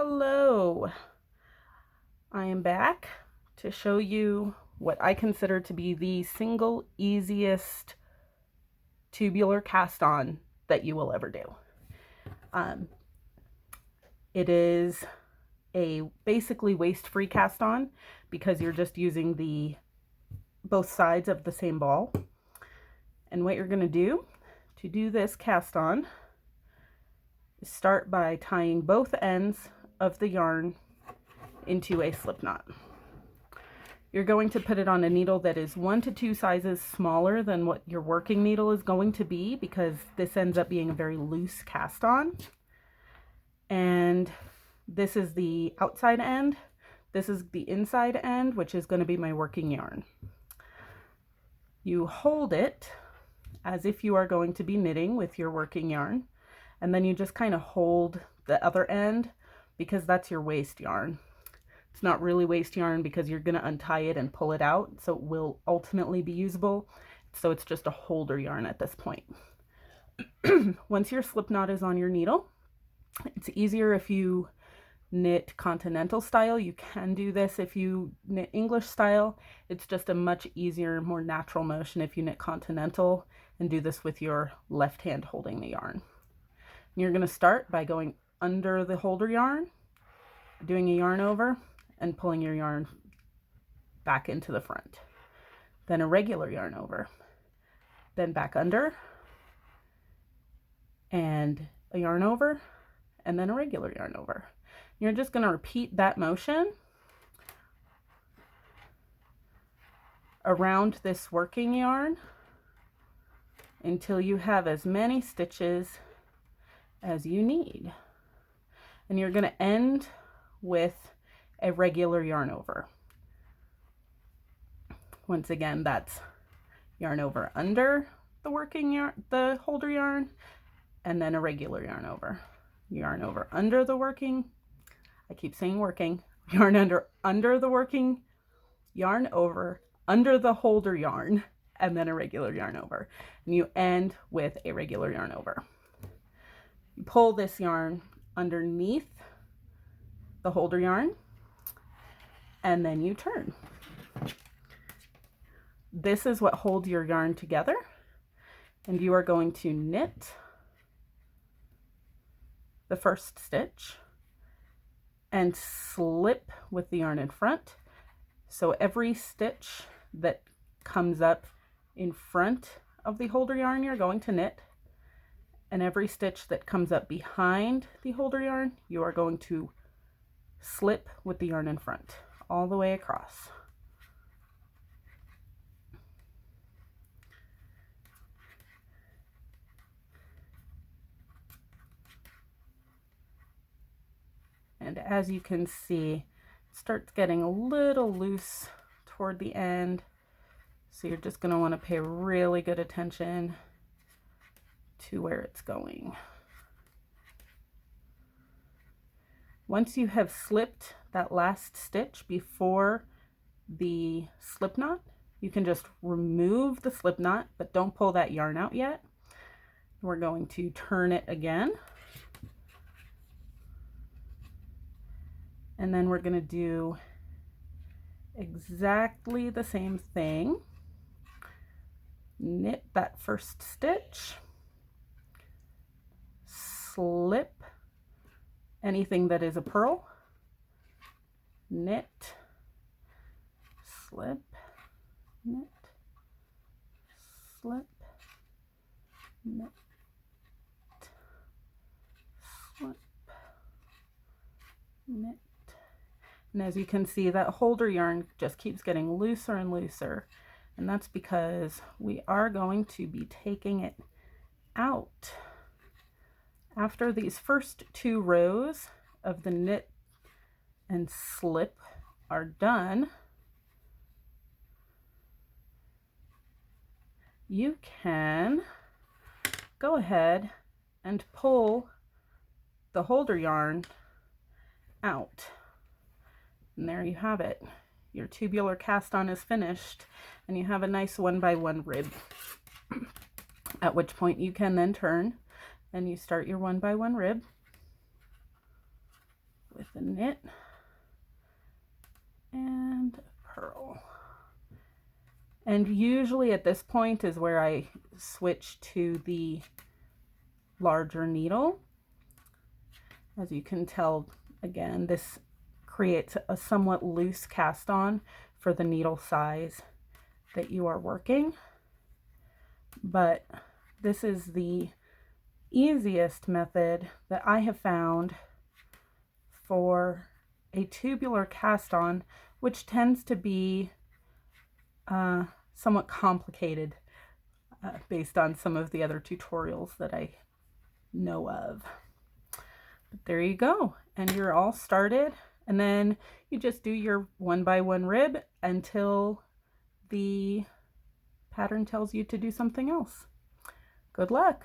Hello, I am back to show you what I consider to be the single easiest tubular cast on that you will ever do. It is a basically waste-free cast on because you're just using both sides of the same ball. And what you're going to do this cast on is start by tying both ends of the yarn into a slip knot. You're going to put it on a needle that is 1 to 2 sizes smaller than what your working needle is going to be, because this ends up being a very loose cast on. And this is the outside end. This is the inside end, which is going to be my working yarn. You hold it as if you are going to be knitting with your working yarn, and then you just kind of hold the other end because that's your waste yarn. It's not really waste yarn because you're going to untie it and pull it out, so it will ultimately be usable. So it's just a holder yarn at this point. Once your slip knot is on your needle, it's easier if you knit continental style. You can do this if you knit English style. It's just a much easier, more natural motion if you knit continental and do this with your left hand holding the yarn. And you're going to start by going under the holder yarn, doing a yarn over, and pulling your yarn back into the front. Then a regular yarn over, then back under, and a yarn over, and then a regular yarn over. You're just going to repeat that motion around this working yarn until you have as many stitches as you need. And you're going to end with a regular yarn over. Once again, that's yarn over under the working yarn, the holder yarn, and then a regular yarn over under the working, I keep saying working, yarn under the working, yarn over under the holder yarn, and then a regular yarn over. And you end with a regular yarn over. You pull this yarn underneath the holder yarn, and then you turn. This is what holds your yarn together, and you are going to knit the first stitch and slip with the yarn in front. So every stitch that comes up in front of the holder yarn you're going to knit, and every stitch that comes up behind the holder yarn you are going to slip with the yarn in front all the way across. And as you can see, it starts getting a little loose toward the end. So you're just going to want to pay really good attention to where it's going. Once you have slipped that last stitch before the slip knot, you can just remove the slip knot, but don't pull that yarn out yet. We're going to turn it again. And then we're going to do exactly the same thing. Knit that first stitch, slip anything that is a purl, knit, slip, knit, slip, knit, slip, knit. And as you can see, that holder yarn just keeps getting looser and looser, and that's because we are going to be taking it out. After these first 2 rows of the knit and slip are done, you can go ahead and pull the holder yarn out. And there you have it. Your tubular cast on is finished, and you have a nice 1x1 rib, at which point you can then turn and you start your 1x1 rib with the knit and purl. And usually at this point is where I switch to the larger needle. As you can tell, again, this creates a somewhat loose cast on for the needle size that you are working. But this is the easiest method that I have found for a tubular cast on, which tends to be somewhat complicated based on some of the other tutorials that I know of. But there you go, and you're all started, and then you just do your 1x1 rib until the pattern tells you to do something else. Good luck.